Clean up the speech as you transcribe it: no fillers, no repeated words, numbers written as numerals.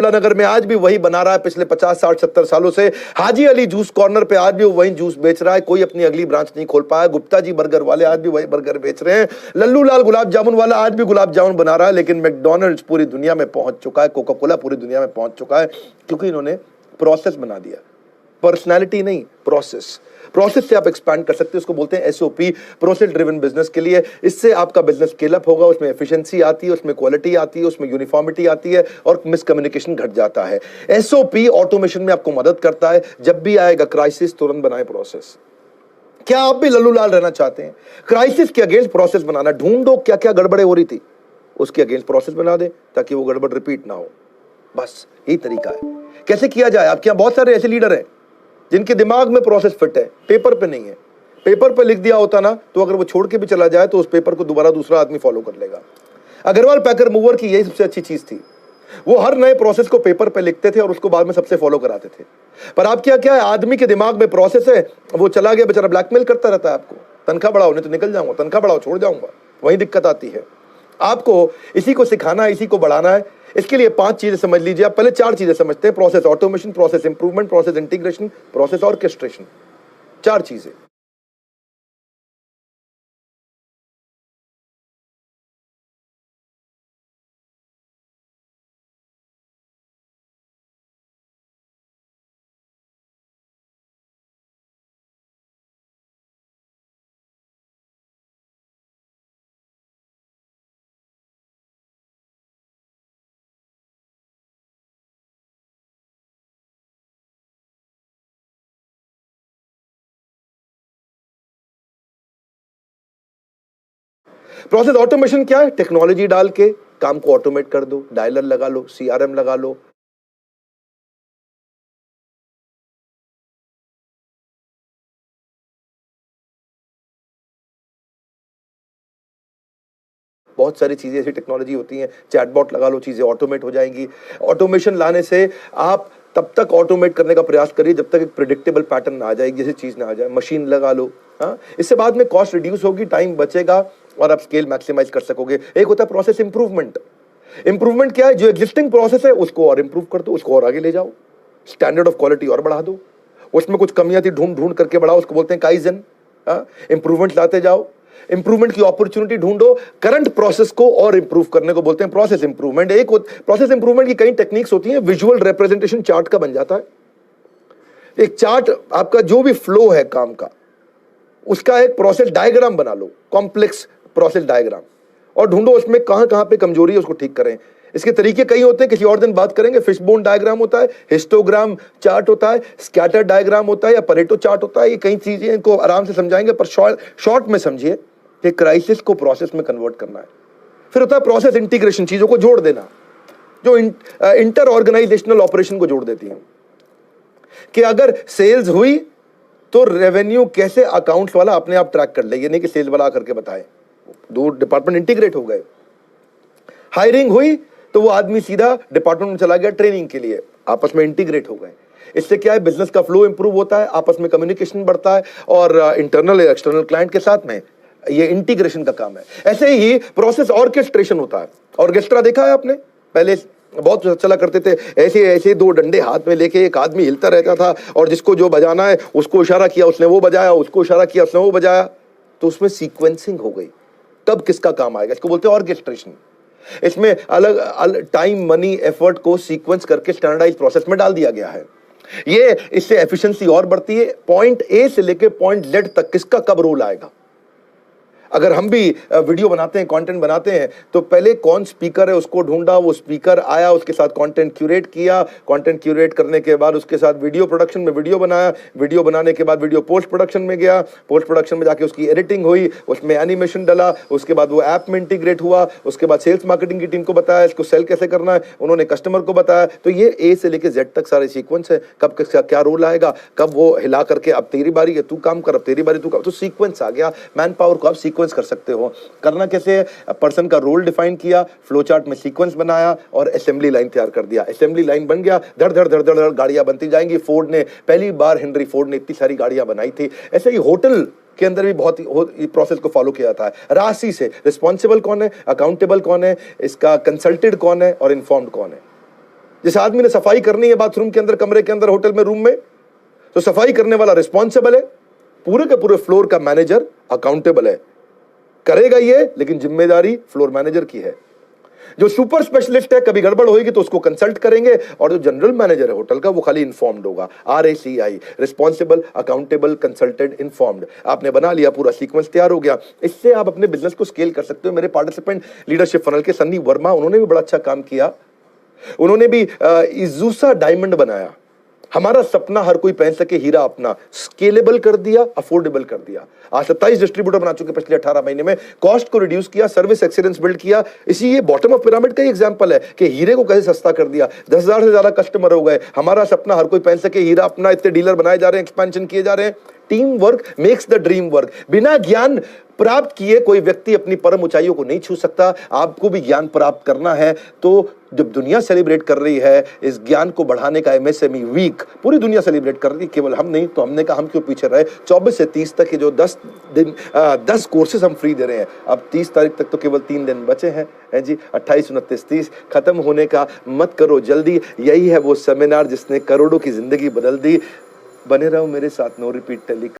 नगर में आज भी वही बना रहा है पिछले 50 60 70 सालों से। हाजी अली जूस कॉर्नर पे आज भी वही जूस बेच रहा है, कोई अपनी अगली ब्रांच नहीं खोल पाया। गुप्ता जी बर्गर वाले आज भी वही बर्गर बेच रहे हैं। लल्लू लाल गुलाब जामुन वाला आज भी गुलाब जामुन बना रहा है। लेकिन मैकडॉनल्ड्स पूरी दुनिया में पहुंच चुका है, कोका कोला पूरी दुनिया में पहुंच चुका है, क्योंकि इन्होंने प्रोसेस बना दिया। पर्सनैलिटी नहीं, प्रोसेस। प्रोसेस से आप एक्सपैंड कर सकते हैं, उसको बोलते हैं एसओपी, प्रोसेस ड्रिवन बिजनेस के लिए। इससे आपका बिजनेस स्केल अप होगा, उसमें एफिशिएंसी आती है, उसमें क्वालिटी आती है, उसमें यूनिफॉर्मिटी आती है और मिसकम्युनिकेशन घट जाता है। एसओपी ऑटोमेशन में आपको मदद करता है। जब भी आएगा क्राइसिस, तुरंत बनाए प्रोसेस। क्या आप भी लल्लू लाल रहना चाहते हैं? क्राइसिस के अगेंस्ट प्रोसेस बनाना, ढूंढो क्या क्या गड़बड़े हो रही थी, उसके अगेंस्ट प्रोसेस बना दे ताकि वो गड़बड़ रिपीट ना हो। बस यही तरीका है। कैसे किया जाए? आपके यहां बहुत सारे ऐसे लीडर हैं जिनके दिमाग में प्रोसेस फिट है, पेपर पे नहीं है। पेपर पे लिख दिया होता ना, तो अगर वो छोड़ के भी चला जाए तो उस पेपर को दोबारा दूसरा आदमी फॉलो कर लेगा। अग्रवाल पैकर मूवर की यही सबसे अच्छी चीज थी, वो हर नए प्रोसेस को पेपर पे लिखते थे और उसको बाद में सबसे फॉलो कराते थे। पर आप क्या क्या है, आदमी के दिमाग में प्रोसेस है, वो चला गया बेचारा, ब्लैकमेल करता रहता है आपको, तनख्वाह बढ़ाओ नहीं तो निकल जाऊंगा, तनख्वाह बढ़ाओ छोड़ जाऊंगा, वही दिक्कत आती है। आपको इसी को सिखाना है, इसी को बढ़ाना है। इसके लिए 5 चीजें समझ लीजिए आप। पहले 4 चीजें समझते हैं, process automation, process improvement, process integration, process orchestration. 4 चीजें। प्रोसेस ऑटोमेशन क्या है? टेक्नोलॉजी डाल के काम को ऑटोमेट कर दो, डायलर लगा लो, सीआरएम लगा लो। बहुत सारी चीजें ऐसी टेक्नोलॉजी होती हैं, चैटबॉट लगा लो, चीजें ऑटोमेट हो जाएंगी। ऑटोमेशन लाने से आप तब तक ऑटोमेट करने का प्रयास करिए जब तक एक प्रिडिक्टेबल पैटर्न ना आ जाए, जैसी चीज ना आ जाए। मशीन लगा लो, हाँ, इससे बाद में कॉस्ट रिड्यूस होगी, टाइम बचेगा और आप स्केल मैक्सिमाइज कर सकोगे। एक होता है प्रोसेस इंप्रूवमेंट। इंप्रूवमेंट क्या है? जो एग्जिस्टिंग प्रोसेस है उसको और इंप्रूव कर दो, उसको और आगे ले जाओ, स्टैंडर्ड ऑफ क्वालिटी और बढ़ा दो। उसमें कुछ कमियां थी, ढूंढ ढूंढ करके बढ़ाओ, उसको बोलते हैं काइजन। इंप्रूवमेंट लाते जाओ, इंप्रूवमेंट की अपॉर्चुनिटी ढूंढो, करंट प्रोसेस को और इंप्रूव करने को बोलते हैं प्रोसेस इंप्रूवमेंट। एक प्रोसेस इंप्रूवमेंट की कई टेक्निक्स होती हैं। विजुअल रिप्रेजेंटेशन चार्ट का बन जाता है। एक चार्ट, आपका जो भी फ्लो है काम का, उसका एक प्रोसेस डायग्राम बना लो, कॉम्प्लेक्स प्रोसेस डायग्राम, और ढूंढो उसमें कहां कहां पे कमजोरी है, उसको ठीक करें। इसके तरीके कई होते हैं, किसी और दिन बात करेंगे। फिशबोन डायग्राम होता है, हिस्टोग्राम चार्ट होता है, स्कैटर डायग्राम होता है, या परेटो चार्ट होता है। ये कई चीजें, इनको आराम से समझाएंगे, पर शॉर्ट में समझिए कि क्राइसिस को प्रोसेस में कन्वर्ट करना है। फिर होता है प्रोसेस इंटीग्रेशन, चीजों को जोड़ देना, जो इंटर ऑर्गेनाइजेशनल ऑपरेशन को जोड़ देती है। कि अगर सेल्स हुई तो रेवेन्यू कैसे अकाउंट्स वाला अपने आप ट्रैक कर ले, ये नहीं कि सेल्स वाला करके बताए। 2 डिपार्टमेंट इंटीग्रेट हो गए। हायरिंग हुई तो वो आदमी सीधा डिपार्टमेंट में चला गया ट्रेनिंग के लिए, आपस में इंटीग्रेट हो गए। इससे क्या है, बिजनेस का फ्लो इंप्रूव होता है, आपस में कम्युनिकेशन बढ़ता है, और इंटरनल एक्सटर्नल क्लाइंट के साथ में ये इंटीग्रेशन का काम है। ऐसे ही प्रोसेस ऑर्केस्ट्रेशन होता है। ऑर्केस्ट्रा देखा है आपने? पहले बहुत चला करते थे, ऐसे ऐसे 2 डंडे हाथ में लेके एक आदमी हिलता रहता था, और जिसको जो बजाना है उसको इशारा किया उसने वो बजाया, उसको इशारा किया उसने वो बजाया, तो उसमें सीक्वेंसिंग हो गई। कब किसका काम आएगा, इसको बोलते हैं ऑर्केस्ट्रेशन। इसमें अलग अलग टाइम, मनी, एफर्ट को सीक्वेंस करके स्टैंडर्डाइज प्रोसेस में डाल दिया गया है। ये इससे एफिशिएंसी और बढ़ती है। पॉइंट ए से लेके पॉइंट जेड तक किसका कब रोल आएगा। अगर हम भी वीडियो बनाते हैं, कंटेंट बनाते हैं, तो पहले कौन स्पीकर है उसको ढूंढा, वो स्पीकर आया, उसके साथ कंटेंट क्यूरेट किया, कंटेंट क्यूरेट करने के बाद उसके साथ वीडियो प्रोडक्शन में वीडियो बनाया, वीडियो बनाने के बाद वीडियो पोस्ट प्रोडक्शन में गया, पोस्ट प्रोडक्शन में जाके उसकी एडिटिंग हुई, उसमें एनिमेशन डला, उसके बाद वो ऐप में इंटीग्रेट हुआ, उसके बाद सेल्स मार्केटिंग की टीम को बताया इसको सेल कैसे करना है, उन्होंने कस्टमर को बताया। तो ये ए से लेके जेड तक सारे सीक्वेंस है, कब किसका क्या रोल आएगा, कब वो हिला करके अब तेरी बारी है तू काम कर, अब तेरी बारी तू काम, तो सीक्वेंस आ गया। मैन पावर को आप सीक्वेंस कर सकते हो। करना कैसे? पर्सन का रोल डिफाइन किया, फ्लो चार्ट में सीक्वेंस बनाया और असेंबली लाइन तैयार कर दिया। असेंबली लाइन बन गया, धड़ धड़ धड़ धड़ गाड़ियां बनती जाएंगी। फोर्ड ने पहली बार, हेनरी फोर्ड ने इतनी सारी गाड़ियां बनाई थी। ऐसे ही होटल के अंदर भी बहुत ही प्रोसेस को फॉलो किया जाता है। राशि से रिस्पॉन्सिबल कौन है, अकाउंटेबल कौन है, इसका कंसल्टेड कौन है और इन्फॉर्म्ड कौन है। जिस आदमी ने सफाई करनी है बाथरूम के अंदर, कमरे के अंदर, होटल में, रूम में, तो सफाई करने वाला रिस्पॉन्सिबल है, पूरे के पूरे फ्लोर का मैनेजर अकाउंटेबल है, करेगा ये, लेकिन जिम्मेदारी फ्लोर मैनेजर की है। जो सुपर स्पेशलिस्ट है, कभी गड़बड़ होगी तो उसको कंसल्ट करेंगे, और जो जनरल मैनेजर है होटल का, वो खाली इन्फॉर्म्ड होगा। RACI, responsible, accountable, consulted, informed. आपने बना लिया, पूरा सीक्वेंस तैयार हो गया। इससे आप अपने बिजनेस को स्केल कर सकते हो। मेरे पार्टिसिपेंट लीडरशिप फनल के सन्नी वर्मा, उन्होंने भी बड़ा अच्छा काम किया। उन्होंने भी इजूसा डायमंड बनाया। हमारा सपना हर कोई पहन सके हीरा अपना, स्केलेबल कर दिया, अफोर्डेबल कर दिया। आज 27 डिस्ट्रीब्यूटर बना चुके पिछले 18 महीने में। कॉस्ट को रिड्यूस किया, सर्विस एक्सीलेंस बिल्ड किया। इसी ये बॉटम ऑफ पिरामिड का ही एग्जांपल है कि हीरे को कैसे सस्ता कर दिया। 10,000 से ज्यादा कस्टमर हो गए। हमारा सपना हर कोई पहन सके हीरा अपना, इतने डीलर बनाए जा रहे हैं, एक्सपेंशन किए जा रहे हैं। Team work makes the dream work. बिना ज्ञान प्राप्त किए कोई व्यक्ति अपनी परम ऊंचाइयों को नहीं छू सकता। आपको भी ज्ञान प्राप्त करना है, तो जब दुनिया सेलिब्रेट कर रही है इस ज्ञान को बढ़ाने का MSME वीक, पूरी दुनिया सेलिब्रेट कर रही है, केवल हम नहीं, तो हमने कहा हम क्यों पीछे रहे। 24 से 30 तक के जो 10 दिन 10 कोर्सेज हम फ्री दे रहे हैं। अब 30 तारीख तक तो केवल 3 दिन बचे हैं जी। 28, 29, 30 खत्म होने का मत करो जल्दी। यही है वो सेमिनार जिसने करोड़ों की जिंदगी बदल दी। बने रहो मेरे साथ। No repeat tele.